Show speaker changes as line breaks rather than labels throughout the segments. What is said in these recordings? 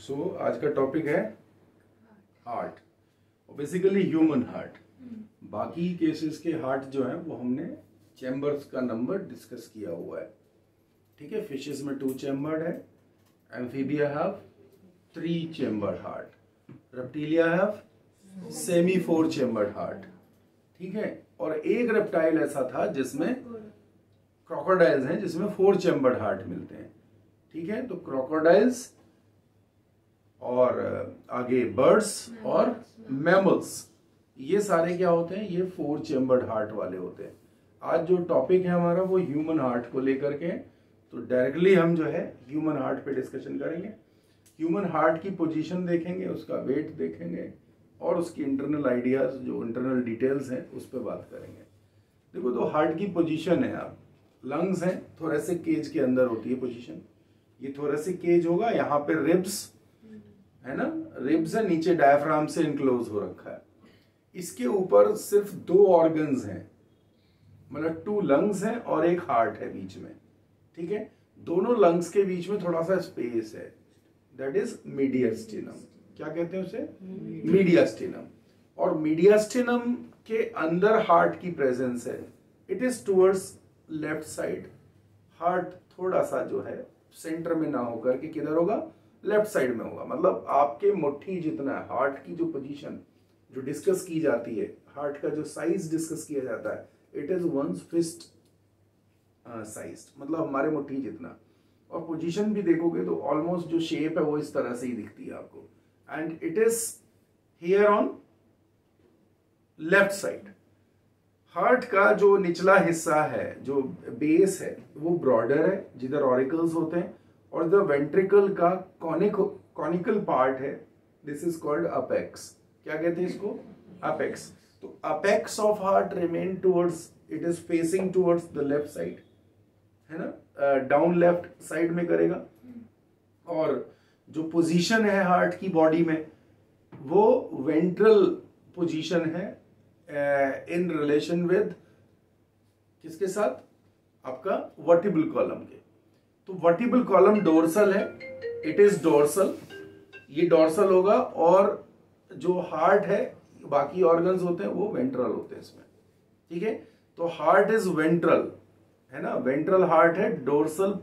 आज का टॉपिक है हार्ट, बेसिकली ह्यूमन हार्ट। बाकी केसेस के हार्ट जो है वो हमने चैम्बर्स का नंबर डिस्कस किया हुआ है। ठीक है, फिशेस में 2 चैम्बर्ड है, amphibia have 3 chambered heart, reptilia have semi 4 chambered heart. ठीक है, और एक रेप्टाइल ऐसा था जिसमें क्रोकोडाइल्स हैं जिसमें 4 चैम्बर्ड हार्ट मिलते हैं। ठीक है, तो क्रोकोडाइल्स और आगे बर्ड्स और मैमल्स, ये सारे क्या होते हैं, ये 4 चैम्बर्ड हार्ट वाले होते हैं। आज जो टॉपिक है हमारा वो ह्यूमन हार्ट को लेकर के, तो डायरेक्टली हम जो है ह्यूमन हार्ट पे डिस्कशन करेंगे। ह्यूमन हार्ट की पोजीशन देखेंगे, उसका वेट देखेंगे और उसकी इंटरनल आइडियाज, जो इंटरनल डिटेल्स हैं उस पर बात करेंगे। देखो, तो हार्ट की पोजीशन है, आप लंग्स हैं, थोरेसिक केज के अंदर होती है पोजीशन। ये थोरेसिक केज होगा, यहाँ पे रिब्स है ना, रिब्स है, नीचे डायफ्राम से इनक्लोज हो रखा है। इसके ऊपर सिर्फ 2 ऑर्गन्स हैं, मतलब 2 लंग्स हैं और एक हार्ट है बीच में। ठीक है, दोनों लंग्स के बीच में थोड़ा सा स्पेस है, दैट इज मीडियस्टिनम। क्या कहते हैं उसे? मीडियस्टिनम। और मीडियस्टिनम के अंदर हार्ट की प्रेजेंस है, it is towards left side. Heart थोड़ा सा जो है सेंटर में ना होकर के किधर होगा, लेफ्ट साइड में होगा। मतलब आपके मुट्ठी जितना है। हार्ट की जो पोजीशन जो डिस्कस की जाती है, हार्ट का जो साइज डिस्कस किया जाता है, इट इज 1 फिस्ट साइज, मतलब हमारे मुट्ठी जितना। और पोजीशन भी देखोगे तो ऑलमोस्ट जो शेप है वो इस तरह से ही दिखती है आपको, and it is here on left side. Heart का जो निचला हिस्सा है, जो बेस है, वो ब्रॉडर है, जिधर ऑरिकल्स होते हैं, और द वेंट्रिकल का कॉनिकल पार्ट है, दिस इज कॉल्ड अपेक्स। क्या कहते हैं इसको? अपेक्स। तो apex of heart remain towards, it is facing towards the left side, है ना, डाउन लेफ्ट साइड में करेगा। और जो पोजीशन है हार्ट की बॉडी में, वो वेंट्रल पोजीशन है इन रिलेशन विद किसके साथ? आपका वर्टिब्रल कॉलम के। तो वर्टिब्रल कॉलम डोर्सल है, इट इज डोर्सल, ये डोर्सल होगा। और जो हार्ट है, बाकी ऑर्गन्स होते हैं वो वेंट्रल होते हैं इसमें। ठीक है, तो हार्ट इज वेंट्रल, है ना, वेंट्रल हार्ट है। डोर्सल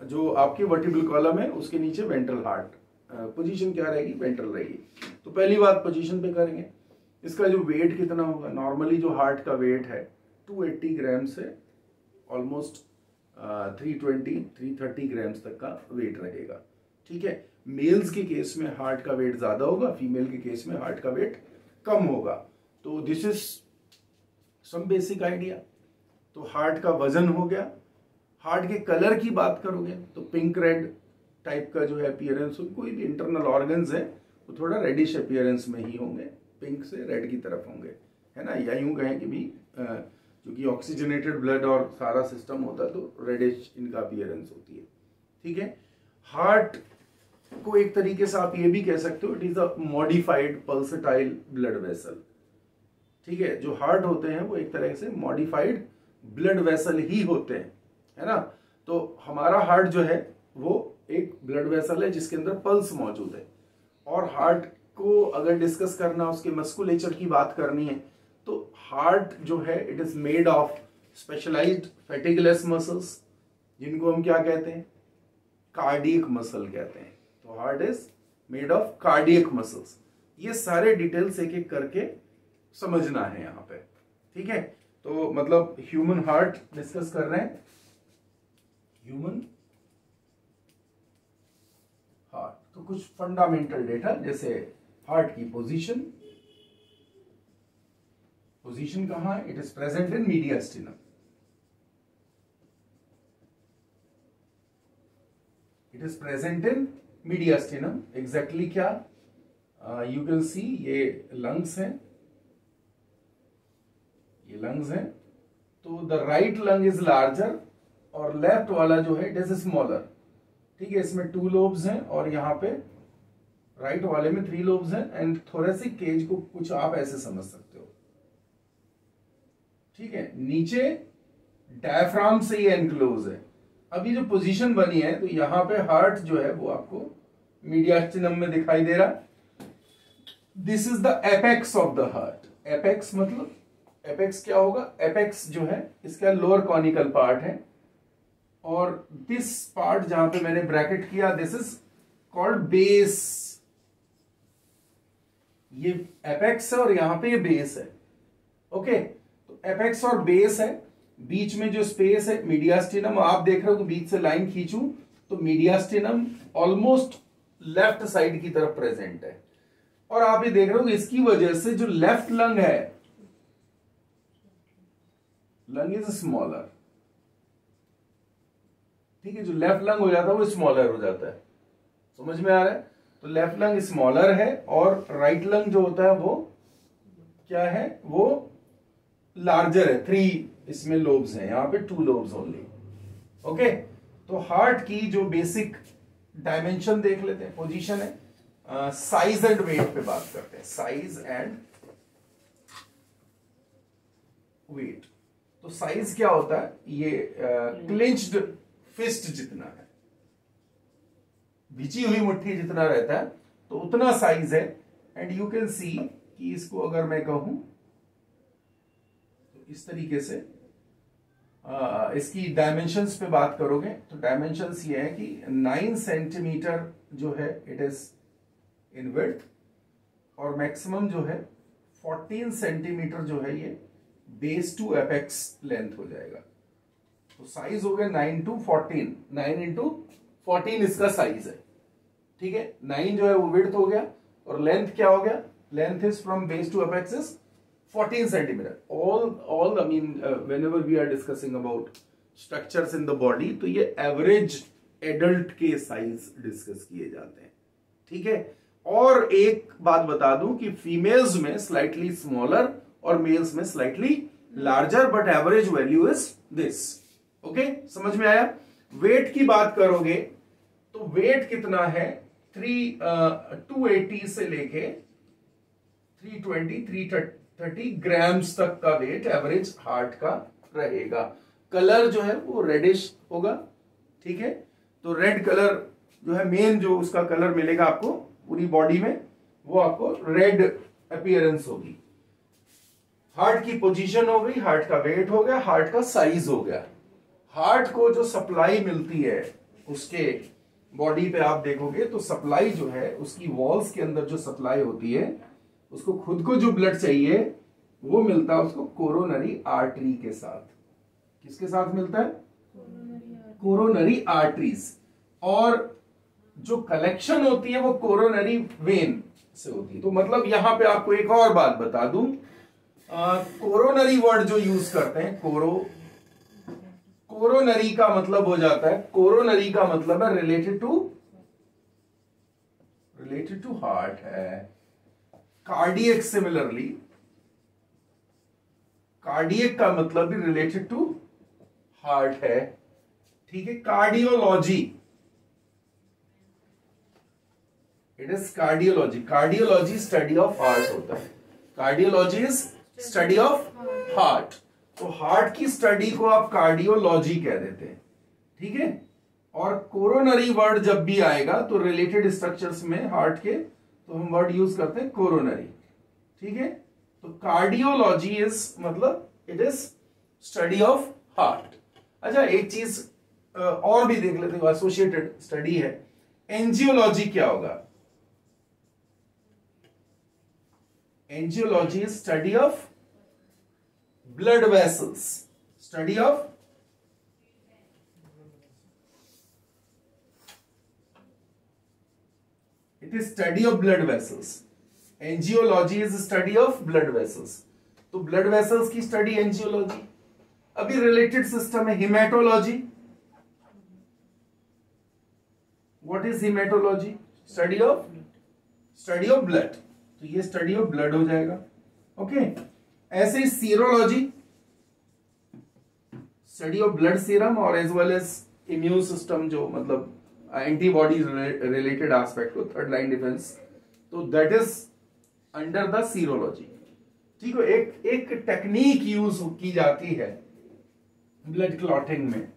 जो आपकी वर्टिब्रल कॉलम है उसके नीचे वेंट्रल हार्ट, पोजीशन क्या रहेगी? वेंट्रल रहेगी। तो पहली बात पोजीशन पे करेंगे। इसका जो वेट कितना होगा? नॉर्मली जो हार्ट का वेट है 280 ग्राम से ऑलमोस्ट 320-330 ग्राम्स तक का वेट रहेगा। ठीक है, मेल्स के केस में हार्ट का वेट ज्यादा होगा, फीमेल के केस में हार्ट का वेट कम होगा। तो this is some basic idea. तो हार्ट का वजन हो गया। हार्ट के कलर की बात करोगे तो पिंक रेड टाइप का जो है अपीयरेंस हो, कोई भी इंटरनल ऑर्गन्स है वो थोड़ा रेडिश अपीयरेंस में ही होंगे, पिंक से रेड की तरफ होंगे, है ना। या यूं कहें कि भी क्योंकि ऑक्सीजनेटेड ब्लड और सारा सिस्टम होता है तो रेडिश इनका अपीयरेंस होती है। ठीक है, हार्ट को एक तरीके से आप ये भी कह सकते हो, it is a modified pulsatile blood vessel. ठीक है, जो हार्ट होते हैं वो एक तरह से मॉडिफाइड ब्लड वेसल ही होते हैं, है ना। तो हमारा हार्ट जो है वो एक ब्लड वेसल है जिसके अंदर पल्स मौजूद है। और हार्ट को अगर डिस्कस करना, उसके मस्कुलेचर की बात करनी है, तो हार्ट जो है it is made of specialized fatigueless muscles, जिनको हम क्या कहते हैं? कार्डियक मसल कहते हैं। तो heart is made of cardiac muscles. ये सारे डिटेल्स एक एक करके समझना है यहाँ पे। ठीक है, तो मतलब ह्यूमन हार्ट डिस्कस कर रहे हैं, ह्यूमन हार्ट। तो कुछ फंडामेंटल डेटा, जैसे हार्ट की पोजीशन, पोजीशन कहां है? It is present in मीडियस्टिनम। It is present in मीडियस्टिनम। Exactly क्या? यू कैन सी, ये लंग्स हैं, ये लंग्स हैं। तो the right lung is larger और लेफ्ट वाला जो है इट इज स्मॉलर। ठीक है, इसमें 2 लोब्स हैं और यहाँ पे राइट वाले में 3 लोब्स हैं। एंड थोरेसिक केज को कुछ आप ऐसे समझ सकते हो। ठीक है, नीचे डायफ्राम से ये एनक्लोज है। अभी जो पोजीशन बनी है, तो यहाँ पे हार्ट जो है वो आपको मीडियास्टिनम में दिखाई दे रहा। This is the apex of the heart. Apex मतलब एपेक्स क्या होगा? एपेक्स जो है इसका लोअर कॉनिकल पार्ट है, और दिस पार्ट जहां पे मैंने ब्रैकेट किया, दिस इज कॉल्ड बेस। ये एपेक्स है और यहां पे ये बेस है। ओके, तो एपेक्स और बेस है, बीच में जो स्पेस है मीडियास्टिनम। आप देख रहे हो कि बीच से लाइन खींचूं तो मीडियास्टिनम ऑलमोस्ट लेफ्ट साइड की तरफ प्रेजेंट है, और आप ये देख रहे हो कि इसकी वजह से जो लेफ्ट लंग है, लंग इज स्मॉलर। ठीक है, जो लेफ्ट लंग हो जाता है वो स्मॉलर हो जाता है। समझ में आ रहा है? तो लेफ्ट लंग स्मॉलर है, और राइट लंग जो होता है वो क्या है? वो लार्जर है। 3 इसमें लोब्स हैं, यहां पे 2 लोब्स ओनली। ओके, तो हार्ट की जो बेसिक डायमेंशन देख लेते हैं, पोजीशन है। साइज एंड वेट पे बात करते हैं। Size and weight. तो साइज क्या होता है? ये क्लिंच्ड फिस्ट जितना है, भिजी हुई मुट्ठी जितना रहता है, तो उतना साइज है। एंड यू कैन सी कि इसको अगर मैं कहूं तो इस तरीके से इसकी डायमेंशंस पे बात करोगे तो डायमेंशंस ये है कि 9 सेंटीमीटर जो है इट इज इन विड्थ, और मैक्सिमम जो है 14 सेंटीमीटर जो है ये बेस टू एपेक्स लेंथ हो जाएगा। तो साइज हो गया 9 to 14, 9 into 14 इसका साइज है। ठीक है, 9 जो है वो विड्थ हो गया, और लेंथ क्या हो गया? Length is from base to apex is 14 centimetre. All I mean whenever we are discussing about structures in the body, तो ये एवरेज एडल्ट के साइज डिस्कस किए जाते हैं। ठीक है, और एक बात बता दूं कि फीमेल्स में स्लाइटली स्मॉलर और मेल्स में slightly larger, but average value is this. Okay, समझ में आया? वेट की बात करोगे तो वेट कितना है? 280 से लेके 320 330 ग्राम्स तक का वेट एवरेज हार्ट का रहेगा। कलर जो है वो रेडिश होगा। ठीक है, तो रेड कलर जो है मेन जो उसका कलर मिलेगा आपको पूरी बॉडी में, वो आपको रेड अपीयरेंस होगी। हार्ट की पोजीशन हो गई, हार्ट का वेट हो गया, हार्ट का साइज हो गया। हार्ट को जो सप्लाई मिलती है उसके बॉडी पे आप देखोगे तो सप्लाई जो है उसकी वॉल्स के अंदर जो सप्लाई होती है, उसको खुद को जो ब्लड चाहिए वो मिलता है उसको कोरोनरी आर्टरी के साथ। किसके साथ मिलता है? Coronary arteries. और जो कलेक्शन होती है वो कोरोनरी वेन से होती है। तो मतलब यहां पे आपको एक और बात बता दूं, कोरोनरी वर्ड जो यूज करते हैं, कोरोनरी का मतलब हो जाता है, कोरोनरी का मतलब है रिलेटेड टू हार्ट है। कार्डियक सिमिलरली, कार्डियक का मतलब भी रिलेटेड टू हार्ट है। ठीक है, cardiology, it is cardiology. Cardiology study of heart होता है। Cardiology is study of heart. तो हार्ट की स्टडी को आप कार्डियोलॉजी कह देते हैं। ठीक है, और कोरोनरी वर्ड जब भी आएगा तो रिलेटेड स्ट्रक्चर्स में हार्ट के, तो हम वर्ड यूज करते हैं कोरोनरी। ठीक है, तो कार्डियोलॉजी इज मतलब it is study of heart. अच्छा, एक चीज और भी देख लेते हैं, एसोसिएटेड स्टडी है। एंजियोलॉजी क्या होगा? Angiology is study of blood vessels, study of it is study of blood vessels. Angiology is study of blood vessels. तो blood vessels की study angiology। अभी related system है hematology। What is hematology? study of blood। तो ये study of blood हो जाएगा। Okay, ऐसे ही serology, study of blood serum और as well as immune system, जो मतलब एंटीबॉडीज रिलेटेड एस्पेक्ट को, थर्ड लाइन डिफेंस, तो that is under the serology. ठीक है, एक टेक्निक यूज की जाती है ब्लड क्लॉटिंग में,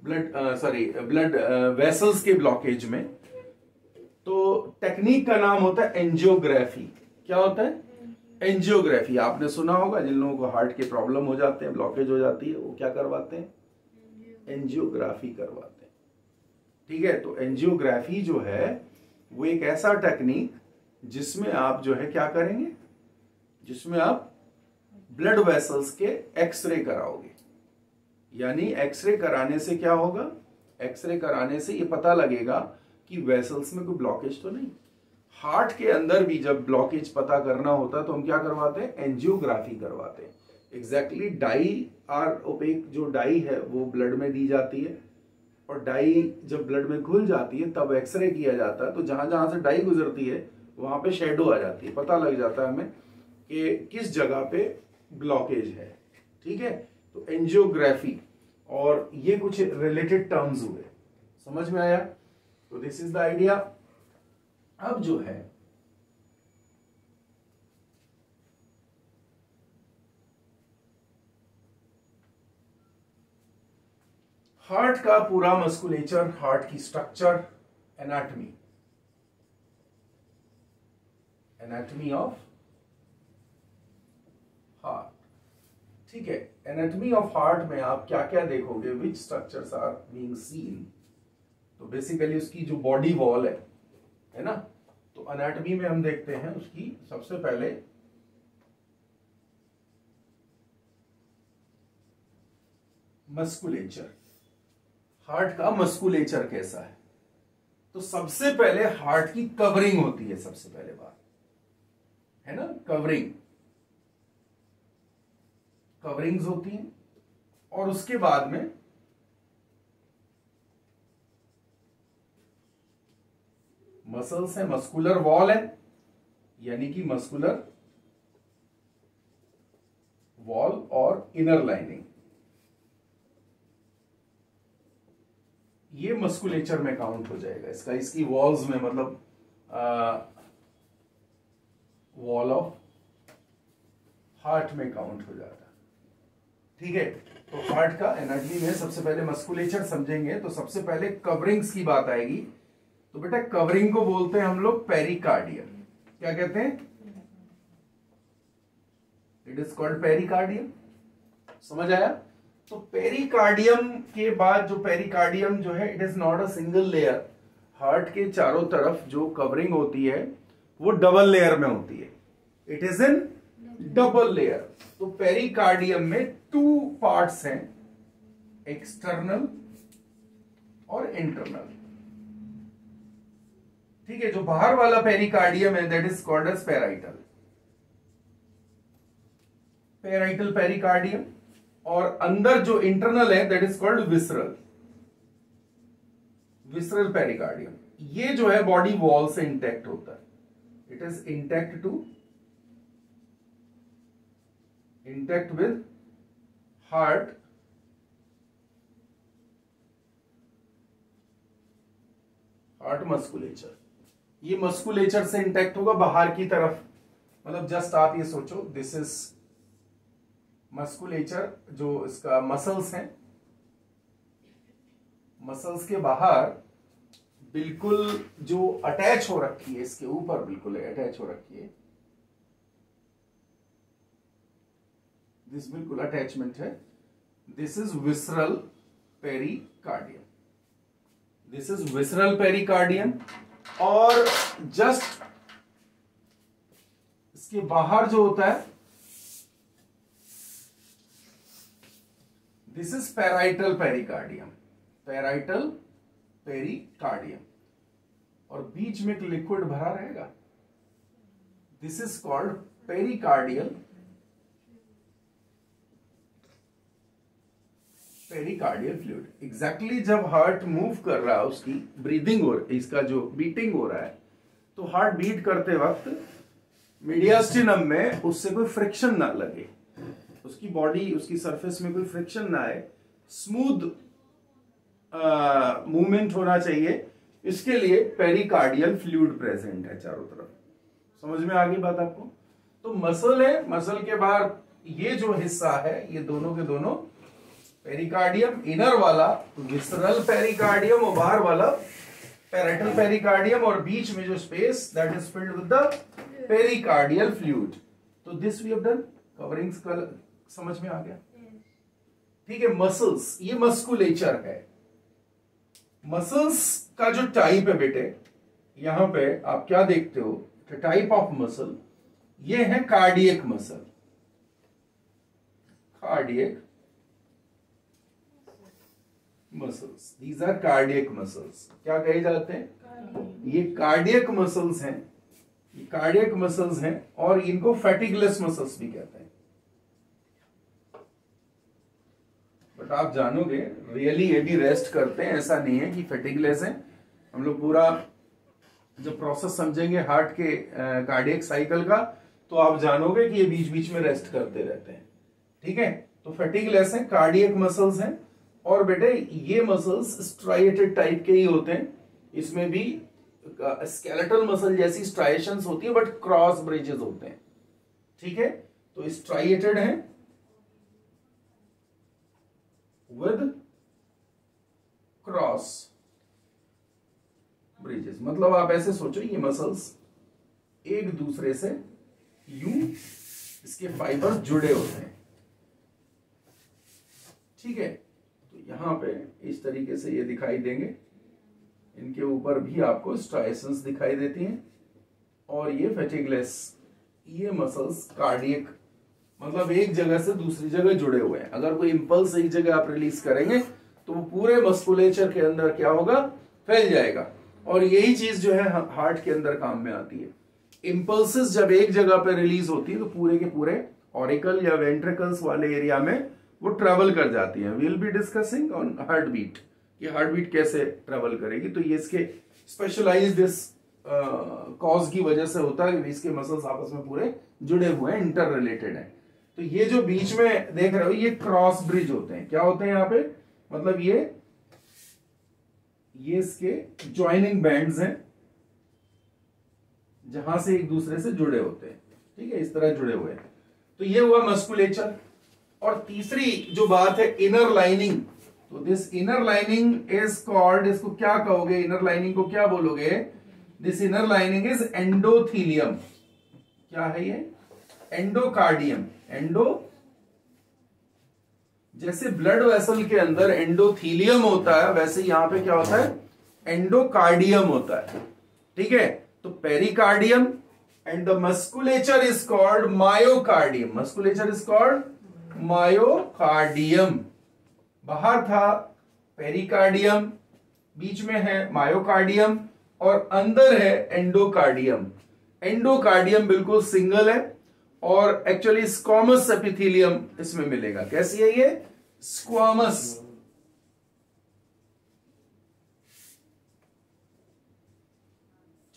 ब्लड वेसल्स के ब्लॉकेज में, तो टेक्निक का नाम होता है एंजियोग्राफी। क्या होता है? एंजियोग्राफी। आपने सुना होगा, जिन लोगों को हार्ट के प्रॉब्लम हो जाते हैं, ब्लॉकेज हो जाती है, वो क्या करवाते हैं? एंजियोग्राफी करवाते हैं। ठीक है, तो एंजियोग्राफी जो है वो एक ऐसा टेक्निक जिसमें आप जो है क्या करेंगे, जिसमें आप ब्लड वेसल्स के एक्सरे कराओगे। यानी एक्सरे कराने से क्या होगा? एक्सरे कराने से ये पता लगेगा कि वेसल्स में कोई ब्लॉकेज तो नहीं। हार्ट के अंदर भी जब ब्लॉकेज पता करना होता है तो हम क्या करवाते हैं? एंजियोग्राफी करवाते हैं। एग्जैक्टली डाई आर ओपेक, जो डाई है वो ब्लड में दी जाती है, और डाई जब ब्लड में घुल जाती है तब एक्सरे किया जाता है। तो जहां जहां से डाई गुजरती है वहां पे शेडो आ जाती है, पता लग जाता है हमें कि किस जगह पे ब्लॉकेज है। ठीक है, तो एंजियोग्राफी, और ये कुछ रिलेटेड टर्म्स हुए, समझ में आया? तो दिस इज द आइडिया। अब जो है हार्ट का पूरा मस्कुलेचर, हार्ट की structure, anatomy, anatomy of heart. ठीक है, एनाटमी ऑफ हार्ट में आप क्या क्या देखोगे? विच स्ट्रक्चर्स आर बीइंग सीन? तो बेसिकली उसकी जो बॉडी वॉल है ना, तो एनाटमी में हम देखते हैं उसकी सबसे पहले मस्कुलेचर। हार्ट का मस्कुलेचर कैसा है? तो सबसे पहले हार्ट की कवरिंग होती है, सबसे पहले बात है ना, कवरिंग, कवरिंग्स होती हैं। और उसके बाद में मसल्स है, मस्कुलर वॉल है, यानी कि मस्कुलर वॉल और इनर लाइनिंग, ये मस्कुलेचर में काउंट हो जाएगा इसका, इसकी वॉल्स में, मतलब वॉल ऑफ हार्ट में काउंट हो जाता है। ठीक है, तो हार्ट का एनाटमी में सबसे पहले मस्कुलेचर समझेंगे तो सबसे पहले कवरिंग्स की बात आएगी। तो बेटा कवरिंग को बोलते हैं हम लोग पेरिकार्डियम। क्या कहते हैं? It is called pericardium. समझ आया? तो पेरिकार्डियम के बाद जो पेरिकार्डियम जो है, it is not a single layer. Heart के चारों तरफ जो कवरिंग होती है वो डबल लेयर में होती है। It is in double layer. तो पेरिकार्डियम में टू पार्ट्स हैं, एक्सटर्नल और इंटरनल। ठीक है, जो बाहर वाला पेरिकार्डियम है that is called as parietal, parietal pericardium. और अंदर जो इंटरनल है that is called visceral, visceral pericardium. ये जो है बॉडी वॉल से इंटैक्ट होता है, it is intact with heart musculature. ये मस्कुलेचर से इंटैक्ट होगा बाहर की तरफ, मतलब जस्ट आप ये सोचो, दिस इज मस्कुलेचर, जो इसका मसल्स हैं, मसल्स के बाहर बिल्कुल जो अटैच हो रखी है, इसके ऊपर बिल्कुल अटैच हो रखी है, दिस बिल्कुल अटैचमेंट है, this is visceral pericardium, this is visceral pericardium. और जस्ट इसके बाहर जो होता है this is parietal pericardium, parietal pericardium. और बीच में एक लिक्विड भरा रहेगा, this is called pericardial fluid. Exactly जब हार्ट मूव कर रहा है, उसकी ब्रीदिंग हो रही है, इसका जो बीटिंग हो रहा है, तो हार्ट बीट करते वक्त मीडियास्टिनम में उससे कोई फ्रिक्शन ना लगे, उसकी बॉडी, उसकी सरफेस में कोई फ्रिक्शन ना आए, स्मूथ मूवमेंट होना चाहिए। इसके लिए पेरिकार्डियल फ्लूइड प्रेजेंट है चारों तरफ। समझ में आ गई बात आपको? तो मसल है, मसल के बाहर ये जो हिस्सा है, ये दोनों के दोनों पेरिकार्डियम, इनर वाला विसरल पेरिकार्डियम और बाहर वाला पैरेटल पेरिकार्डियम, और बीच में जो space that is filled with the pericardial fluid. तो this we have done, covering समझ में आ गया? ठीक है। मसल्स, ये मस्कुलेचर है। मसल्स का जो टाइप है बेटे, यहां पे आप क्या देखते हो, टाइप ऑफ मसल, ये है cardiac muscle. Cardiac muscles, these are cardiac muscles. क्या कहे जाते हैं? ये कार्डियक मसल्स हैं, ये कार्डियक मसल्स हैं, और इनको फैटिगलेस मसल्स भी कहते हैं। बट आप जानोगे रियली ये भी रेस्ट करते हैं, ऐसा नहीं है कि फैटिगलेस है। हम लोग पूरा जब प्रोसेस समझेंगे हार्ट के कार्डियक साइकिल का, तो आप जानोगे कि ये बीच बीच में रेस्ट करते रहते हैं। ठीक है, तो फैटिगलेस है, कार्डियक मसल्स हैं। और बेटे ये मसल्स स्ट्राइएटेड टाइप के ही होते हैं, इसमें भी स्केलेटल मसल जैसी स्ट्राइएशंस होती है, बट क्रॉस ब्रिजेस होते हैं। ठीक है, तो स्ट्राइएटेड है विद क्रॉस ब्रिजेस। मतलब आप ऐसे सोचो, ये मसल्स एक दूसरे से यूं इसके फाइबर जुड़े होते हैं। ठीक है, तो यहां पे इस तरीके से ये दिखाई देंगे, इनके ऊपर भी आपको स्ट्राइएशंस दिखाई देती हैं, और ये फैटिगलेस, ये मसल्स कार्डियक, मतलब एक जगह से दूसरी जगह जुड़े हुए हैं। अगर कोई इंपल्स एक जगह आप रिलीज करेंगे तो वो पूरे मस्कुलेचर के अंदर क्या होगा, फैल जाएगा। और यही चीज जो है हार्ट के अंदर काम में आती है। इंपल्सेस जब एक जगह पे रिलीज होती है तो पूरे के पूरे ऑरिकल या वेंट्रिकल्स वाले एरिया में वो ट्रेवल कर जाती है। We will be discussing on heart beat, कि हार्ट बीट कैसे ट्रेवल करेगी। तो ये इसके स्पेशलाइज्ड इस कॉज की वजह से होता है कि इसके मसल्स आपस में पूरे जुड़े हुए हैं, इंटर रिलेटेड हैं। तो ये जो बीच में देख रहे हो, ये क्रॉस ब्रिज होते हैं। क्या होते हैं यहाँ पे, मतलब ये इसके ज्वाइनिंग बैंड्स हैं, जहां से एक दूसरे से जुड़े होते हैं। ठीक है, इस तरह जुड़े हुए हैं। तो ये हुआ मस्कुलेचर। और तीसरी जो बात है, इनर लाइनिंग। तो this inner lining is called, इसको क्या कहोगे, इनर लाइनिंग को क्या बोलोगे? This inner lining is endothelium. क्या है ये? एंडोकार्डियम। एंडो, जैसे ब्लड वेसल के अंदर एंडोथीलियम होता है, वैसे यहां पे क्या होता है, एंडोकार्डियम होता है। ठीक है, तो pericardium and the musculature is called myocardium. Musculature is called myocardium. बाहर था पेरिकार्डियम, बीच में है मायोकार्डियम, और अंदर है एंडोकार्डियम। एंडोकार्डियम बिल्कुल सिंगल है, और एक्चुअली स्क्वामस एपिथेलियम इसमें मिलेगा। कैसी है ये? स्क्वामस।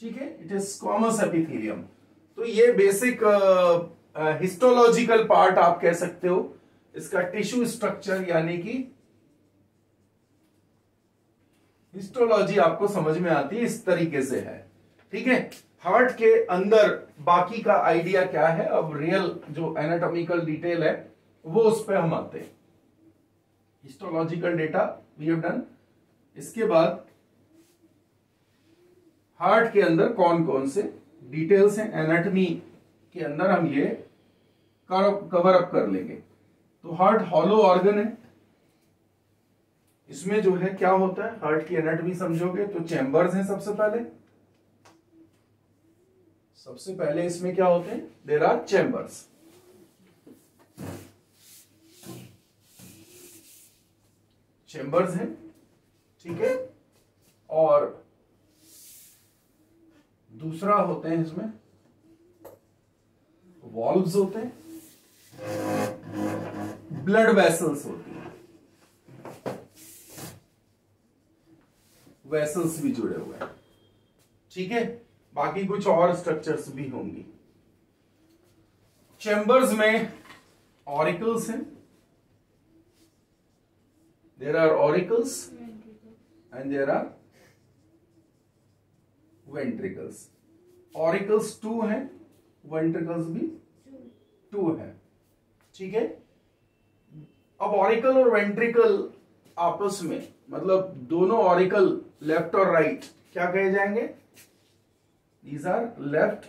ठीक है, इट इज स्क्वामस एपिथेलियम। तो ये बेसिक हिस्टोलॉजिकल पार्ट आप कह सकते हो इसका। टिश्यू स्ट्रक्चर यानी कि हिस्टोलॉजी आपको समझ में आती है, इस तरीके से है। ठीक है, हार्ट के अंदर बाकी का आइडिया क्या है, अब रियल जो एनाटॉमिकल डिटेल है वो उस पर हम आते हैं। Histological data we have done. इसके बाद हार्ट के अंदर कौन कौन से डिटेल्स हैं एनाटॉमी के अंदर, हम ये कवर अप कर लेंगे। तो हार्ट हॉलो ऑर्गन है, इसमें जो है क्या होता है, हार्ट की एनाटॉमी समझोगे तो चैम्बर्स हैं। सबसे पहले इसमें क्या होते हैं, देयर आर चैम्बर्स। चैम्बर्स हैं, ठीक है। और दूसरा होते हैं इसमें वॉल्व्स होते हैं, ब्लड वेसल्स होती हैं, वेसल्स भी जुड़े हुए हैं। ठीक है, बाकी कुछ और स्ट्रक्चर्स भी होंगी। चैम्बर्स में ऑरिकल्स हैं, there are auricles and there are ventricles. Auricles 2 हैं, वेंट्रिकल्स भी 2 हैं। ठीक है, अब ऑरिकल और वेंट्रिकल आपस में, मतलब दोनों ऑरिकल लेफ्ट और राइट क्या कहे जाएंगे? These are left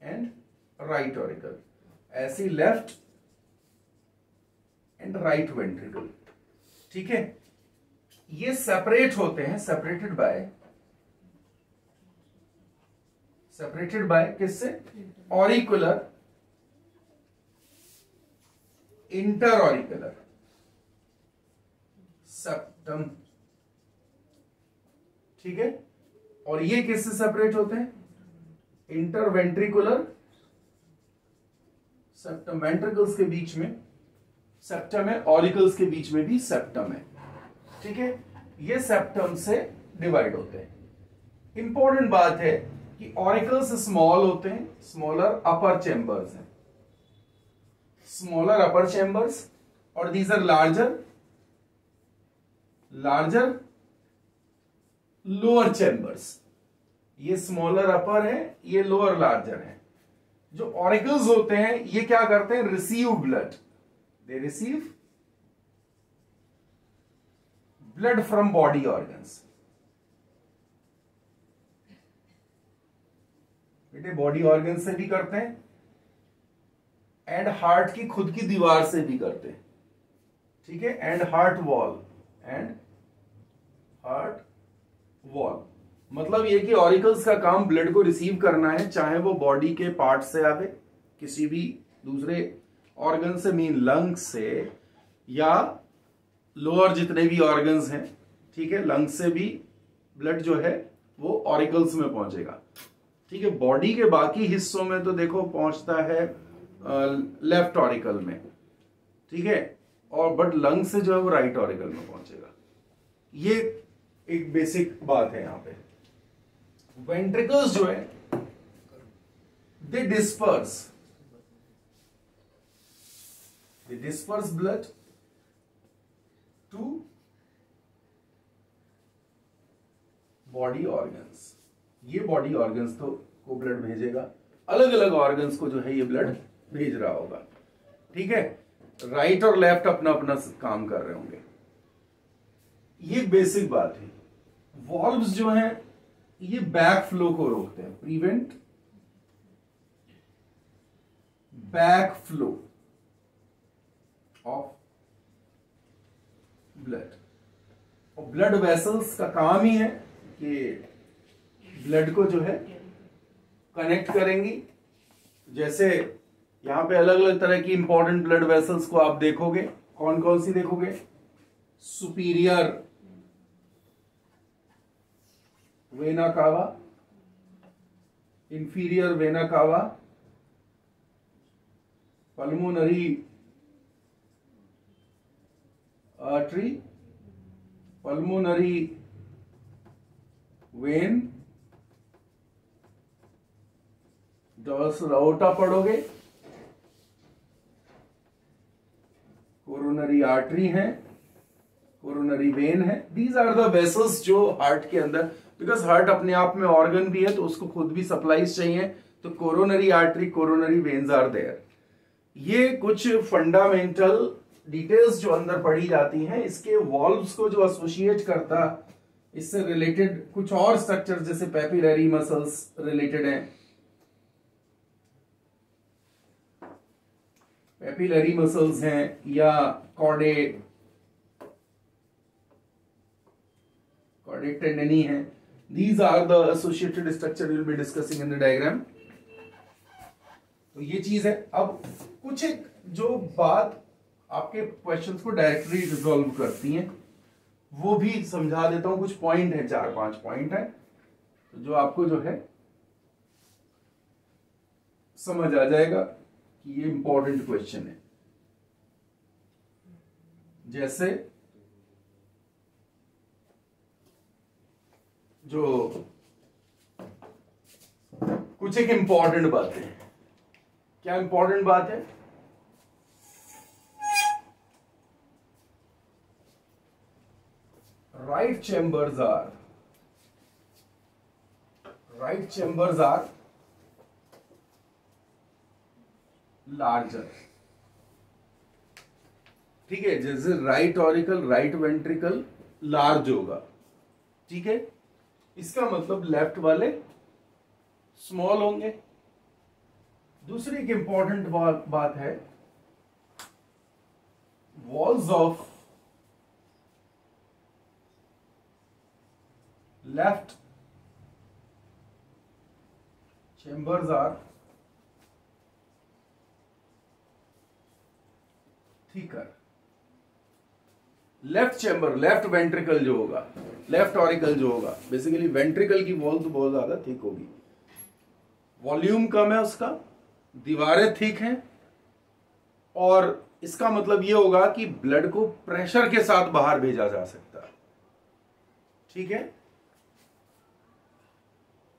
and right auricle, ऐसी लेफ्ट एंड राइट वेंट्रिकल। ठीक है, ये सेपरेट होते हैं, सेपरेटेड बाय किससे? Auricular, inter auricular septum. ठीक है, और ये किससे सेपरेट होते हैं? इंटरवेंट्रिकुलर सेप्टम, वेंट्रिकल्स के बीच में सेप्टम है, ऑरिकल्स के बीच में भी सेप्टम है। ठीक है, ये सेप्टम से डिवाइड होते हैं। इंपॉर्टेंट बात है कि ऑरिकल्स स्मॉल होते हैं, स्मॉलर अपर चेंबर्स हैं, स्मॉलर अपर चेंबर्स, और these are larger lower chambers. ये स्मॉलर अपर है, ये लोअर लार्जर है। जो ऑरिकल्स होते हैं ये क्या करते हैं? Receive blood, they receive blood from body organs. बेटे बॉडी ऑर्गन से भी करते हैं एंड हार्ट की खुद की दीवार से भी करते हैं। ठीक है, एंड हार्ट वॉल, मतलब ये कि ऑरिकल्स का काम ब्लड को रिसीव करना है, चाहे वो बॉडी के पार्ट से आवे, किसी भी दूसरे ऑर्गन से, मीन लंग्स से, या लोअर जितने भी ऑर्गन्स हैं। ठीक है, लंग्स से भी ब्लड जो है वो ऑरिकल्स में पहुंचेगा। ठीक है, बॉडी के बाकी हिस्सों में तो देखो पहुंचता है लेफ्ट ऑरिकल में। ठीक है, और बट लंग से जो है वो राइट ऑरिकल में पहुंचेगा। ये एक बेसिक बात है। यहां पे वेंट्रिकल्स जो है they disperse blood to body organs. ये बॉडी ऑर्गन्स तो को ब्लड भेजेगा, अलग अलग ऑर्गन्स को जो है ये ब्लड भेज रहा होगा। ठीक है, राइट और लेफ्ट अपना अपना काम कर रहे होंगे। ये बेसिक बात है। वॉल्व्स जो हैं ये बैक फ्लो को रोकते हैं, prevent back flow of blood. और ब्लड वेसल्स का काम ही है कि ब्लड को जो है कनेक्ट करेंगी। जैसे यहां पे अलग अलग तरह की इंपॉर्टेंट ब्लड वेसल्स को आप देखोगे, कौन कौन सी देखोगे? सुपीरियर वेना कावा, इंफीरियर वेना कावा, pulmonary artery, pulmonary vein, dorsal artery पढ़ोगे, कोरोनरी आर्टरी है, कोरोनरी वेन है। दीज आर द वेसल्स जो हार्ट के अंदर, बिकॉज हार्ट अपने आप में ऑर्गन भी है तो उसको खुद भी सप्लाईज चाहिए, तो coronary artery, coronary veins are there. ये कुछ फंडामेंटल डिटेल्स जो अंदर पढ़ी जाती हैं। इसके वॉल्व्स को जो एसोसिएट करता, इससे रिलेटेड कुछ और स्ट्रक्चर जैसे पेपिलरी मसल्स रिलेटेड हैं, पेपिलरी मसल्स हैं, या कॉर्डेट टेंडनी है। These are the associated structure we will be discussing in the diagram. तो ये चीज है। अब कुछ एक जो बात आपके क्वेश्चंस को डायरेक्टली रिजॉल्व करती हैं वो भी समझा देता हूं। कुछ पॉइंट है, 4-5 पॉइंट है तो जो आपको जो है समझ आ जाएगा कि ये इंपॉर्टेंट क्वेश्चन है। जैसे जो कुछ एक इंपॉर्टेंट बातें, क्या इंपॉर्टेंट बात है? Right chambers are larger. ठीक है, जैसे right auricle, right ventricle large होगा। ठीक है, इसका मतलब लेफ्ट वाले स्मॉल होंगे। दूसरी एक इंपॉर्टेंट बात है, walls of left chambers are thicker. Left chamber, left ventricle जो होगा, लेफ्ट ऑरिकल जो होगा, बेसिकली वेंट्रिकल की वॉल तो बहुत ज्यादा थिक होगी, वॉल्यूम कम है उसका, दीवारें थिक हैं, और इसका मतलब यह होगा कि ब्लड को प्रेशर के साथ बाहर भेजा जा सकता है। ठीक है।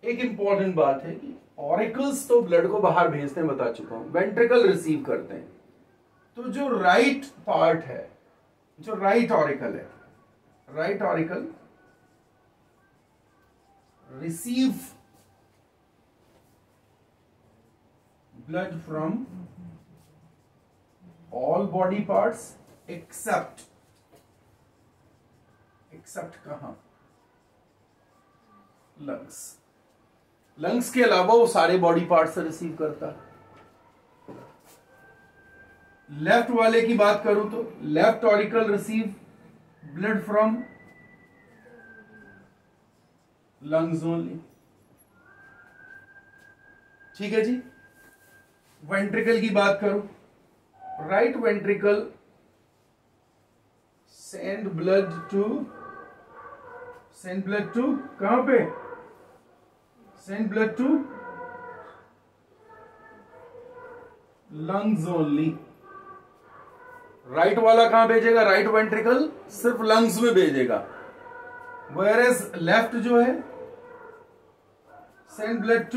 एक इंपॉर्टेंट बात है कि ऑरिकल्स तो ब्लड को बाहर भेजते हैं, बता चुका हूं, वेंट्रिकल रिसीव करते हैं। तो जो राइट पार्ट है, जो राइट ऑरिकल है, right auricle receive blood from all body parts except कहां? लंग्स। लंग्स के अलावा वो सारे बॉडी पार्ट से रिसीव करता है। लेफ्ट वाले की बात करूं तो left auricle receive blood from lungs only. ठीक है जी। वेंट्रिकल की बात करूं, right ventricle send blood to कहां पे? Send blood to lungs only. Right वाला कहां भेजेगा? राइट वेंट्रिकल सिर्फ लंग्स में भेजेगा, वेयरएज लेफ्ट जो है सेंड ब्लड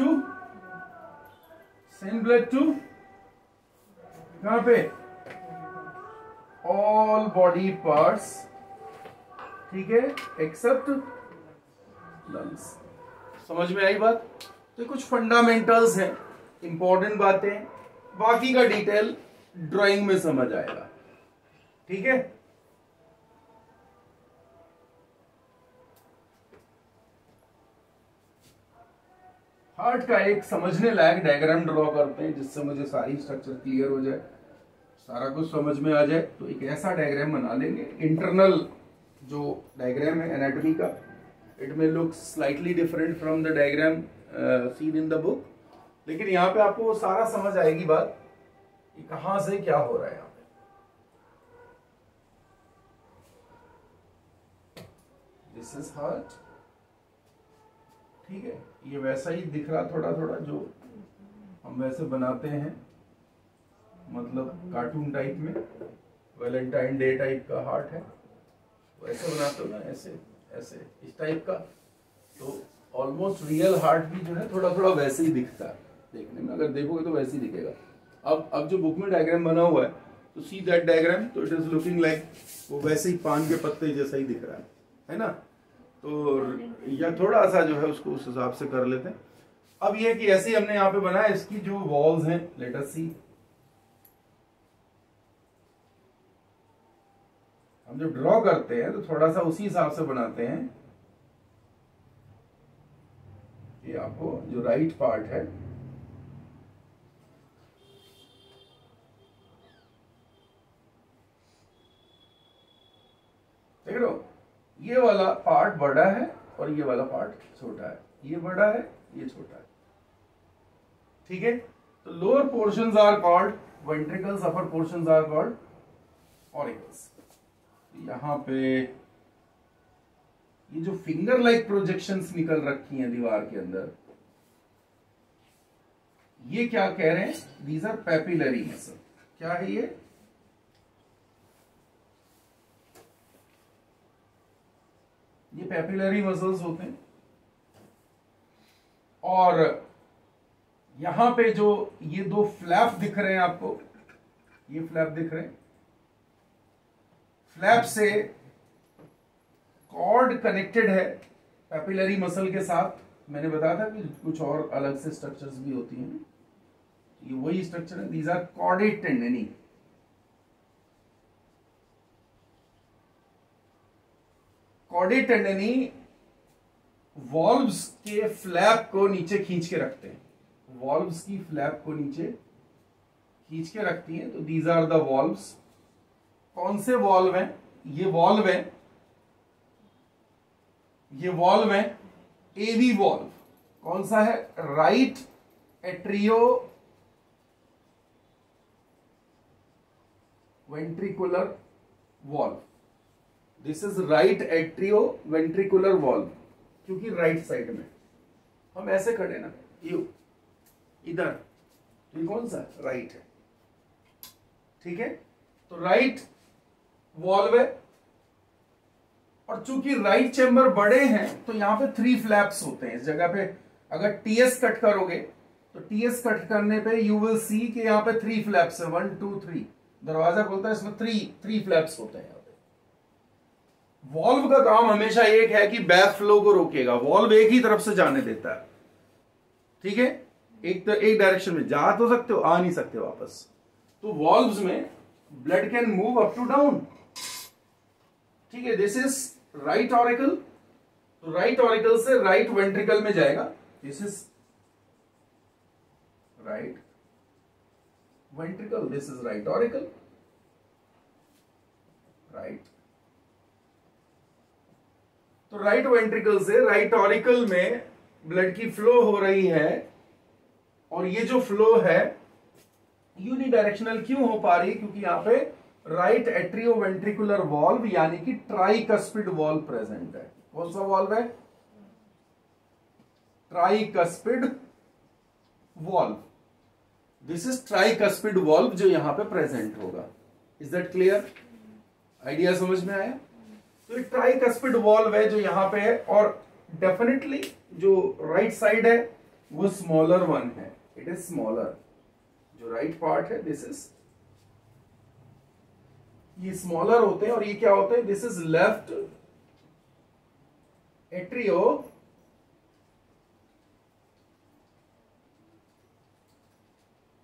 टू कहां पे? All body parts. ठीक है, एक्सेप्ट लंग्स। समझ में आई बात? तो कुछ फंडामेंटल्स हैं, इंपॉर्टेंट बातें, बाकी का डिटेल ड्राइंग में समझ आएगा। ठीक है। हार्ट का एक समझने लायक डायग्राम ड्रॉ करते हैं जिससे मुझे सारी स्ट्रक्चर क्लियर हो जाए, सारा कुछ समझ में आ जाए। तो एक ऐसा डायग्राम बना लेंगे, इंटरनल जो डायग्राम है एनाटॉमी का, it may look slightly different from the diagram seen in the book, लेकिन यहाँ पे आपको सारा समझ आएगी बात कि कहां से क्या हो रहा है यहाँ पे। This is heart. ठीक है, ये वैसा ही दिख रहा थोड़ा थोड़ा जो हम वैसे बनाते हैं, मतलब कार्टून टाइप में, वैलेंटाइन डे टाइप का हार्ट है, वैसे बनाते हो ना, ऐसे ऐसे इस टाइप का। तो ऑलमोस्ट रियल हार्ट भी जो है थोड़ा थोड़ा वैसे ही दिखता है देखने में, अगर देखोगे तो वैसे ही दिखेगा। अब जो बुक में डायग्राम बना हुआ है, तो सी दैट डायग्राम, तो इट इज लुकिंग लाइक वो वैसे ही पान के पत्ते जैसा ही दिख रहा है ना। तो या थोड़ा सा जो है उसको उस हिसाब से कर लेते हैं। अब ये कि ऐसे ही हमने यहाँ पे बनाया, इसकी जो वॉल्स हैं, लेट अस सी, हम जब ड्रॉ करते हैं तो थोड़ा सा उसी हिसाब से बनाते हैं कि आपको जो राइट पार्ट है, देख रहे हो, ये वाला पार्ट बड़ा है और ये वाला पार्ट छोटा है, ये बड़ा है ये छोटा है। ठीक है। तो lower portions are called ventricles, upper portions are called auricles. यहां पे ये जो फिंगर लाइक प्रोजेक्शंस निकल रखी हैं दीवार के अंदर, ये क्या कह रहे हैं? These are papillary muscle. क्या है ये पैपिलरी मसल्स होते हैं। और यहां पे जो ये दो फ्लैप दिख रहे हैं आपको, ये फ्लैप दिख रहे हैं, फ्लैप से कॉर्ड कनेक्टेड है पैपिलरी मसल के साथ। मैंने बताया था कि कुछ और अलग से स्ट्रक्चर्स भी होती हैं, ये वही स्ट्रक्चर है। These are chordae tendineae. Chordae tendineae valves के फ्लैप को नीचे खींच के रखते हैं, वॉल्व्स की फ्लैप को नीचे खींच के रखती हैं। तो दीज आर द वॉल्व्स। कौन से वॉल्व हैं? ये वॉल्व है, ये वॉल्व है एवी वॉल्व। कौन सा है? Right atrio ventricular valve. This is right atrio ventricular valve, क्योंकि राइट साइड में हम ऐसे खड़े ना, यू इधर, ये कौन सा? राइट है, ठीक है। तो राइट वॉल्व है, और चूंकि राइट चेंबर बड़े हैं तो यहां पे 3 फ्लैप्स होते हैं इस जगह पे। अगर टीएस कट करोगे तो टीएस कट करने पे यू विल सी कि यहां पे 3 फ्लैप्स है, 1 2 3। दरवाजा खुलता है, इसमें 3 फ्लैप्स होते हैं यहां पे। वॉल्व का काम हमेशा एक है कि बैक फ्लो को रोकेगा। वॉल्व एक ही तरफ से जाने देता है, ठीक है। एक डायरेक्शन में जा तो सकते हो, आ नहीं सकते वापस। तो वॉल्व्स में blood can move up to down, ठीक है। दिस इज राइट ऑरिकल, तो राइट ऑरिकल से राइट वेंट्रिकल में जाएगा। This is right ventricle, this is right auricle, right. तो राइट वेंट्रिकल से राइट ऑरिकल में ब्लड की फ्लो हो रही है, और ये जो फ्लो है यूनिडायरेक्शनल क्यों हो पा रही है? क्योंकि यहां पे राइट एट्रियो वेंट्रिकुलर वॉल्व यानी कि ट्राइकस्पिड वॉल्व प्रेजेंट है। कौन सा वॉल्व है? Tricuspid valve. This is tricuspid valve जो यहां पे प्रेजेंट होगा। Is that clear? आइडिया समझ में आया? तो एक ट्राइकस्पिड वॉल्व है जो यहां पे है, और डेफिनेटली जो राइट साइड है वो स्मॉलर वन है, इट इज स्मॉलर। जो राइट पार्ट है दिस इज, ये स्मॉलर होते हैं, और ये क्या होते हैं? This is left atrio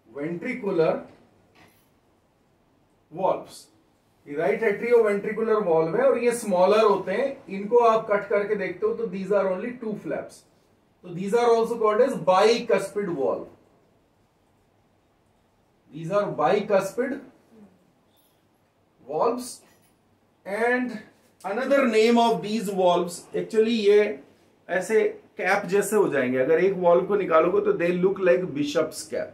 ventricular valves. ये राइट एट्रियो वेंट्रिकुलर वॉल्व है, और ये स्मॉलर होते हैं। इनको आप कट करके देखते हो तो दीज आर ओनली 2 फ्लैप्स, तो these are also called as bicuspid valve. These are bicuspid valves, and another name of these valves, actually ये ऐसे कैप जैसे हो जाएंगे। अगर एक वॉल्व को निकालोगे तो they look like bishop's cap,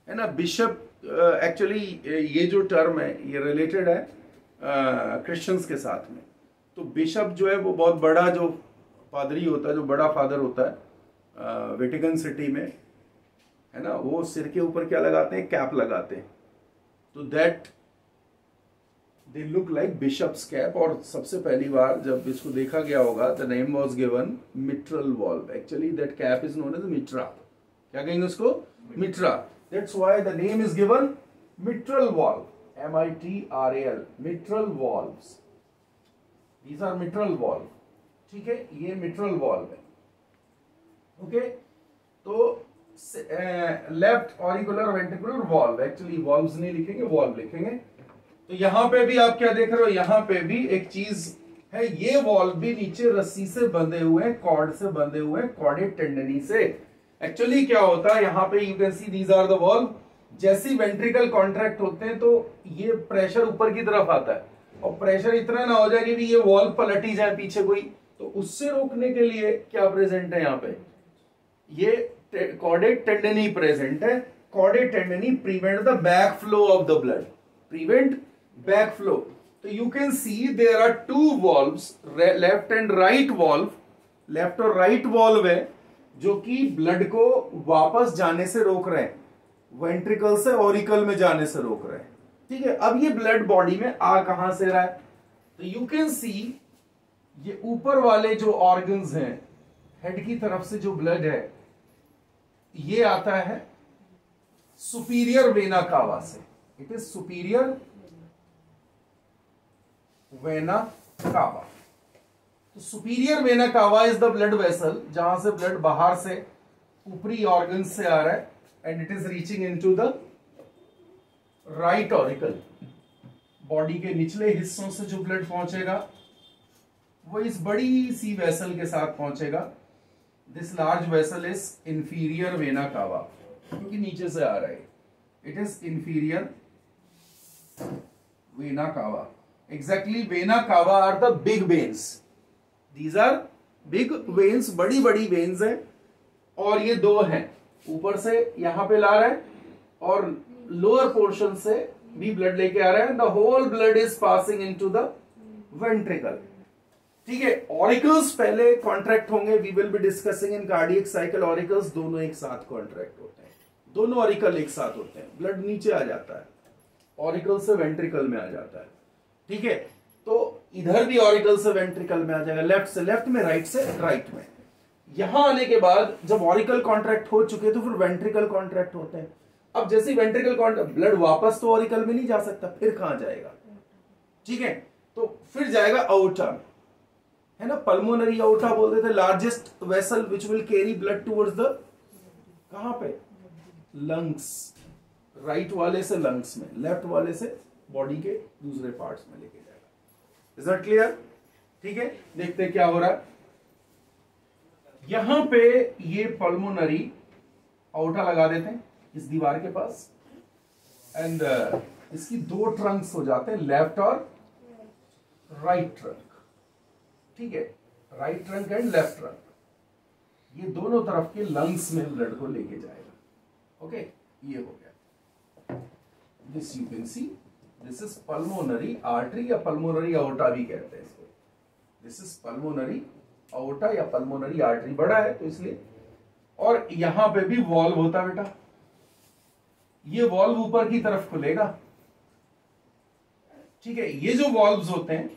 है ना। बिशप एक्चुअली ये जो टर्म है ये रिलेटेड है क्रिश्चियंस के साथ में। तो बिशप जो है वो बहुत बड़ा जो पादरी होता है, जो बड़ा फादर होता है वेटिकन सिटी में, है ना, वो सिर के ऊपर क्या लगाते हैं? कैप लगाते हैं। तो that they look like bishop's cap. और सबसे पहली बार जब इसको देखा गया होगा, the name was given mitral valve. Actually that cap is known as mitra. क्या कहेंगे उसको? Mitra. That's why the name is given mitral valve, MITRAL, mitral valves. These are mitral valve, ठीक है। ये मिट्रल वॉल्व है, okay. तो left auricular ventricular valve, actually valves नहीं लिखेंगे, वॉल्व लिखेंगे। तो यहां पे भी आप क्या देख रहे हो? यहां पे भी एक चीज है, ये वॉल्व भी नीचे रस्सी से बंधे हुए हैं, कॉर्ड से बंधे हुए हैं, कॉर्डेड टेंडनी से। एक्चुअली क्या होता है यहाँ पे, you can see these are the valve. जैसी वेंट्रिकल कॉन्ट्रैक्ट होते हैं तो ये प्रेशर ऊपर की तरफ आता है, और प्रेशर इतना ना हो जाए कि ये वॉल्व पलट ही जाए पीछे कोई, तो उससे रोकने के लिए क्या प्रेजेंट है यहाँ पे? ये कॉर्डेड टेंडनी प्रेजेंट है। Chordae tendineae prevent the back flow of the blood, prevent back flow. तो you can see there are 2 valves, left and right valve. Left और राइट वॉल्व है जो कि ब्लड को वापस जाने से रोक रहे हैं, वेंट्रिकल से ऑरिकल में जाने से रोक रहे हैं, ठीक है। अब ये ब्लड बॉडी में आ कहां से रहा है? तो यू कैन सी ये ऊपर वाले जो ऑर्गन्स हैं, हेड की तरफ से जो ब्लड है ये आता है सुपीरियर वेना कावा से। It is superior vena cava. तो superior vena cava is the blood vessel जहां से ब्लड बाहर से ऊपरी ऑर्गन से आ रहा है, and it is reaching into the right auricle. Body के निचले हिस्सों से जो ब्लड पहुंचेगा वो इस बड़ी सी वेसल के साथ पहुंचेगा, this large vessel is inferior vena cava, क्योंकि नीचे से आ रहा है, it is inferior vena cava. Exactly vena cava are the big veins, these are big veins, बड़ी बड़ी वेन्स है, और ये दो हैं, ऊपर से यहां पे ला रहा है और लोअर पोर्शन से भी ब्लड लेके आ रहा है, the whole blood is passing into the ventricle. ठीक है, ऑरिकल्स पहले कॉन्ट्रैक्ट होंगे, we will be discussing in cardiac cycle. Auricles दोनों एक साथ कॉन्ट्रैक्ट होते हैं, दोनों ऑरिकल एक साथ होते हैं, ब्लड नीचे आ जाता है, ऑरिकल से वेंट्रिकल में आ जाता है। ठीक है, तो इधर भी ऑरिकल से वेंट्रिकल में आ जाएगा, लेफ्ट से लेफ्ट में, राइट से राइट में। यहां आने के बाद जब ऑरिकल कॉन्ट्रैक्ट हो चुके तो फिर वेंट्रिकल कॉन्ट्रैक्ट होते हैं। अब जैसे वेंट्रिकल कॉन्ट्रैक्ट, ब्लड वापस तो ऑरिकल में नहीं जा सकता, फिर कहां जाएगा? ठीक है, तो फिर जाएगा अओर्टा, है ना, पल्मोनरी अओर्टा बोलते थे, largest vessel which will carry blood towards the, कहां पे? लंग्स, राइट वाले से लंग्स में, लेफ्ट वाले से बॉडी के दूसरे पार्ट्स में लेके जाएगा। Is that clear? ठीक है, देखते हैं क्या हो रहा है। यहां पे ये पल्मोनरी अओर्टा लगा देते हैं इस दीवार के पास, एंड इसकी दो ट्रंक्स हो जाते हैं, लेफ्ट और राइट ट्रंक। ठीक है, right trunk and left trunk, ये दोनों तरफ के लंग्स में ब्लड को लेके जाएगा। ओके, ये हो गया। This you can C, this is pulmonary artery या पल्मोनरी अओर्टा भी कहते हैं इसको। दिस इज पल्मोनरी अओर्टा या पल्मोनरी आर्टरी, बड़ा है तो इसलिए। और यहां पे भी वॉल्व होता है बेटा, ये वॉल्व ऊपर की तरफ खुलेगा। ठीक है, ये जो वॉल्व्स होते हैं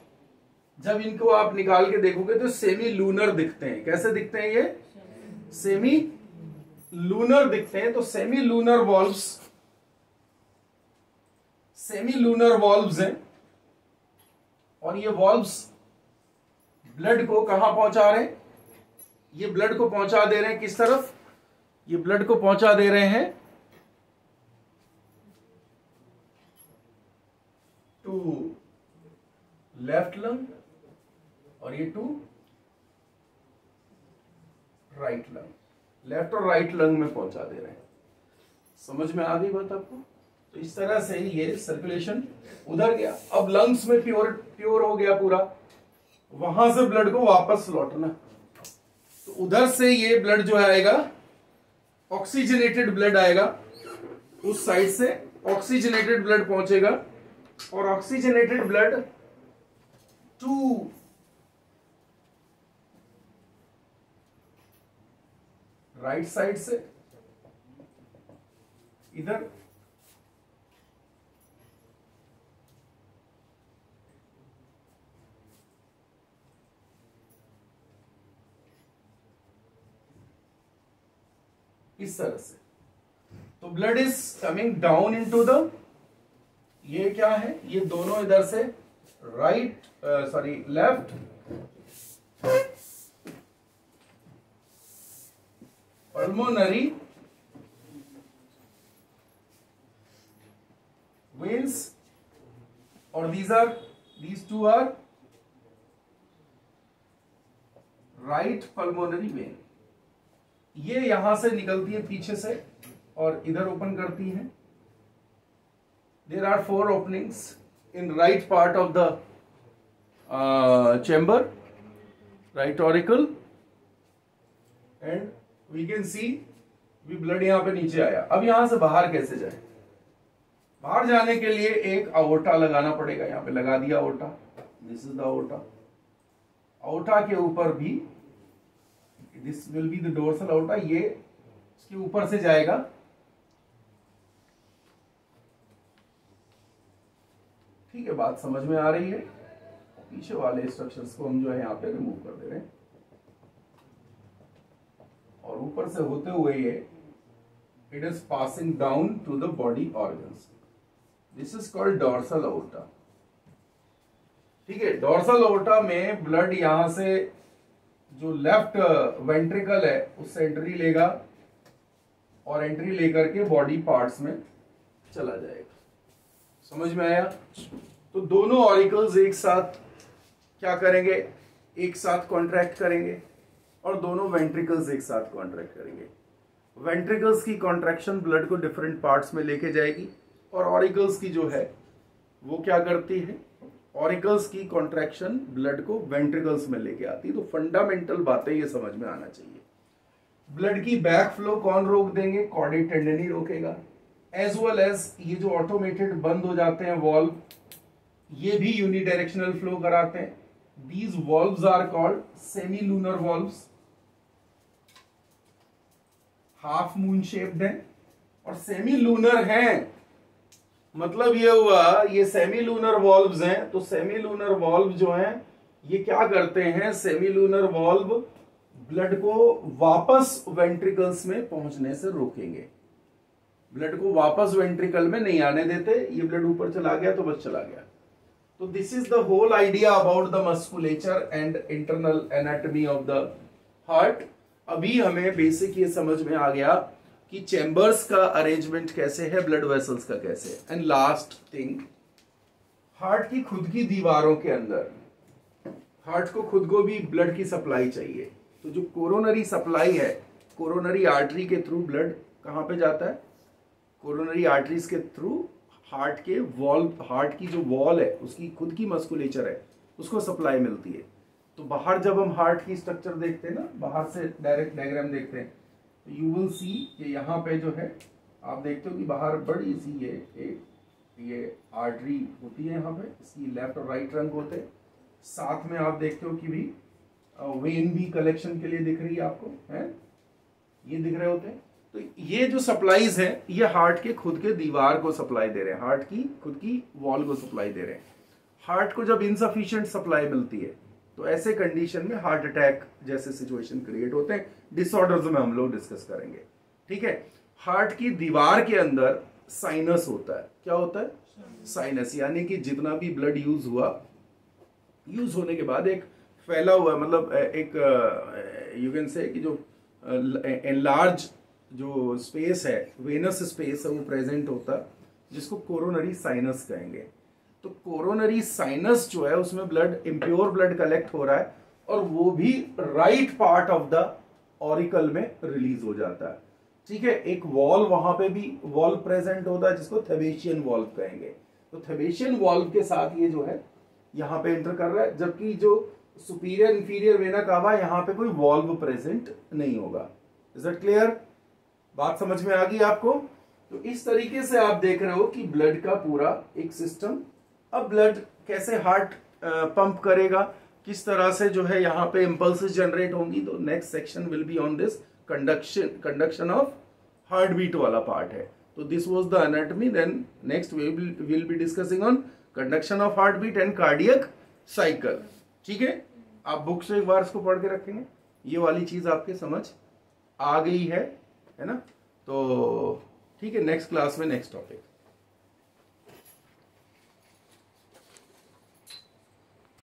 जब इनको आप निकाल के देखोगे तो सेमी लूनर दिखते हैं। कैसे दिखते हैं? ये सेमी लूनर दिखते हैं। तो semi lunar valves, semi lunar valves हैं, और ये वॉल्व्स ब्लड को कहां पहुंचा रहे हैं? ये ब्लड को पहुंचा दे रहे हैं किस तरफ? ये ब्लड को पहुंचा दे रहे हैं टू लेफ्ट लंग, और ये टू राइट लंग, लेफ्ट और राइट लंग में पहुंचा दे रहे हैं। समझ में आ गई बात आपको? तो इस तरह से ये सर्कुलेशन उधर गया, अब लंग्स में प्योर हो गया पूरा, वहां से ब्लड को वापस लौटना। तो उधर से ये ब्लड जो आएगा, ऑक्सीजनेटेड ब्लड आएगा, उस साइड से ऑक्सीजनेटेड ब्लड पहुंचेगा, और oxygenated blood to right side से इधर इस तरह से। तो blood is coming down into the, ये क्या है? ये दोनों इधर से right, sorry left, pulmonary veins, और these two are right pulmonary vein. ये यहां से निकलती है पीछे से और इधर ओपन करती है। There are 4 openings in right part of the chamber, right auricle, and we can see भी ब्लड यहां पे नीचे आया। अब यहां से बाहर कैसे जाए? बाहर जाने के लिए एक अओर्टा लगाना पड़ेगा, यहां पे लगा दिया aorta, this is the aorta. Aorta के ऊपर भी, this will be the dorsal aorta, ये इसके ऊपर से जाएगा, ठीक है, बात समझ में आ रही है। पीछे वाले स्ट्रक्चर्स को हम जो है यहाँ पे रिमूव कर दे रहे हैं, और ऊपर से होते हुए ये it is passing down to the body organs. This is called dorsal aorta. ठीक है, डोर्सल अओर्टा में ब्लड यहां से जो लेफ्ट वेंट्रिकल है उससे एंट्री लेगा, और एंट्री लेकर के बॉडी पार्ट्स में चला जाएगा। समझ में आया? तो दोनों ऑरिकल्स एक साथ क्या करेंगे? एक साथ कॉन्ट्रैक्ट करेंगे, और दोनों वेंट्रिकल्स एक साथ कॉन्ट्रैक्ट करेंगे। वेंट्रिकल्स की कॉन्ट्रैक्शन ब्लड को डिफरेंट पार्ट्स में लेके जाएगी और ऑरिकल्स की जो है वो क्या करती है, ऑरिकल्स की कॉन्ट्रैक्शन ब्लड को वेंट्रिकल्स में लेके आती है। तो फंडामेंटल बातें ये समझ में आना चाहिए। ब्लड की बैक फ्लो कौन रोक देंगे, कॉर्डेट टेंडन ही रोकेगा। एज वेल एज ये जो ऑटोमेटेड बंद हो जाते हैं वॉल्व, ये भी यूनिडायरेक्शनल फ्लो कराते हैं। These valves are called semi lunar valves, half moon shaped है और सेमी लूनर हैं। मतलब ये हुआ ये सेमी लूनर वॉल्व्स हैं, तो सेमी लूनर वॉल्व जो हैं ये क्या करते हैं, सेमी लूनर वॉल्व ब्लड को वापस वेंट्रिकल्स में पहुंचने से रोकेंगे। ब्लड को वापस वेंट्रिकल में नहीं आने देते, ये ब्लड ऊपर चला गया तो बस चला गया। तो this is the whole idea about the musculature and internal anatomy of the heart. अभी हमें बेसिक ये समझ में आ गया कि चैम्बर्स का अरेंजमेंट कैसे है, ब्लड वेसल्स का कैसे है। एंड लास्ट थिंग, हार्ट की खुद की दीवारों के अंदर हार्ट को खुद को भी ब्लड की सप्लाई चाहिए। तो जो कोरोनरी सप्लाई है, कोरोनरी आर्टरी के थ्रू ब्लड कहां पे जाता है, कोरोनरी आर्टरीज के थ्रू हार्ट के वॉल, हार्ट की जो वॉल है उसकी खुद की मस्कुलेचर है उसको सप्लाई मिलती है। तो बाहर जब हम हार्ट की स्ट्रक्चर देखते हैं ना, बाहर से डायरेक्ट डायग्राम देखते हैं, तो यू विल सी कि यहाँ पे जो है आप देखते हो कि बाहर बड़ी सी ये आर्टरी होती है, यहाँ पे इसकी लेफ्ट और राइट ट्रंक होते हैं। साथ में आप देखते हो कि भी वेन भी कलेक्शन के लिए दिख रही है आपको, है ये दिख रहे होते हैं। तो ये जो सप्लाईज है ये हार्ट के खुद के दीवार को सप्लाई दे रहे हैं, हार्ट की खुद की वॉल को सप्लाई दे रहे हैं। हार्ट को जब इनसफिशिएंट सप्लाई मिलती है तो ऐसे कंडीशन में हार्ट अटैक जैसे सिचुएशन क्रिएट होते हैं। डिसऑर्डर्स में हम लोग डिस्कस करेंगे, ठीक है। हार्ट की दीवार के अंदर साइनस होता है, क्या होता है, साइनस, यानी कि जितना भी ब्लड यूज हुआ, यूज होने के बाद एक फैला हुआ, मतलब एक यू कैन से कि जो एनलार्ज जो स्पेस है, वेनस स्पेस है, वो प्रेजेंट होता है, जिसको कोरोनरी साइनस कहेंगे। तो कोरोनरी साइनस जो है उसमें ब्लड, इम्प्योर ब्लड कलेक्ट हो रहा है और वो भी right part of the auricle में रिलीज हो जाता है, ठीक है। एक वॉल्व वहां पे भी वॉल्व प्रेजेंट होता है जिसको थेबेशियन वॉल्व कहेंगे। तो थेबेशियन वॉल्व के साथ ये जो है यहाँ पे एंटर कर रहा है, जबकि जो सुपीरियर इंफीरियर वेना कावा यहाँ पे कोई वॉल्व प्रेजेंट नहीं होगा। Is that clear? बात समझ में आ गई आपको? तो इस तरीके से आप देख रहे हो कि ब्लड का पूरा एक सिस्टम। अब ब्लड कैसे हार्ट पंप करेगा, किस तरह से जो है यहाँ पे इंपल्सेस जनरेट होंगी, तो next section will be on this conduction of heart beat वाला पार्ट है। तो this was the anatomy, then next we will be discussing on conduction of heart beat and cardiac cycle, ठीक है। आप book से एक बार इसको पढ़ के रखेंगे, ये वाली चीज आपके समझ आ गई है ना? तो ठीक है, नेक्स्ट क्लास में नेक्स्ट टॉपिक।